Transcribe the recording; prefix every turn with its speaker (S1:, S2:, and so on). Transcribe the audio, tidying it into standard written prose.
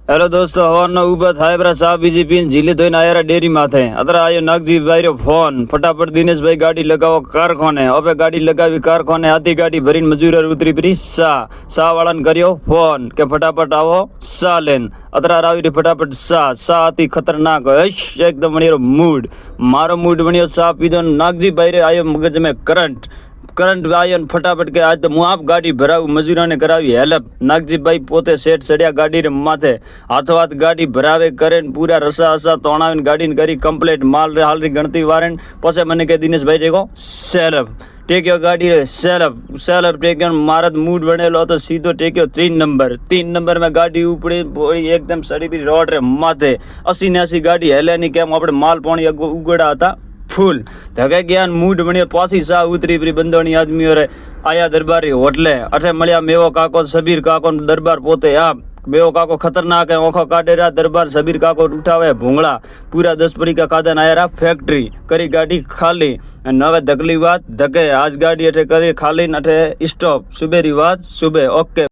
S1: Hello दोस्तों, हवारनो ऊभा थाय बरा सा बीजेपी झीले धोઈને आयरा डेरी माथे अतरा आयो नागजी भाई रो फोन फटाफट दिनेश भाई गाड़ी लगाओ कारखाने अबे गाड़ी लगावी कारखाने आधी गाड़ी भरीने मजूर उतरी परी सा वाळाने कर्यो फोन के फटाफट आवो सा लेन अतरा आवी रे फटाफट सा अति खतरनाक हश एकदम बणियो मूड मारो मूड बणियो सा पीधो नागजी भाई रे आयो मगज में करंट आयो फटाफट के आज तो हूँ आप गाड़ी भराऊ मजूरा ने करावी हेल्प नागजी भाई पोते सेठ चढ़िया गाड़ी रे माथे हाथों हाथ गाड़ी भरावे करे पूरा रसा हसा तोड़ावी गाड़ी ने करी कम्प्लीट माल रे हाल री गणती वारे पछे मने के दिनेश भाई देखो सेल्फ टेक्यो गाड़ी रे सेल्फ टेक्यो मारत मूड बनेलो तो सीधो टेक्यो 3 नंबर में गाड़ी उपड़ी एकदम सड़ी भी रोड रे माथे 80-80 गाड़ी हेले नहीं केम अपने माल पानी उगड़ा था फूल धगे ज्ञान मूड बनियो पासी सा उतरी परी बंदोनी आदमी रे आया दरबारी होटले अठे मळ्या मेवो काको सबीर काको दरबार पोते आप मेवो काको खतरनाक है ओखो काटे रा दरबार सबीर काको उठावे भूंगड़ा पूरा 10 पड़ी का खादन आया रा फैक्ट्री करी गाड़ी खाली नवे धकली बात धके आज गाड़ी अठे करी खाली अठे स्टॉप सुबह री बात सुबह ओके।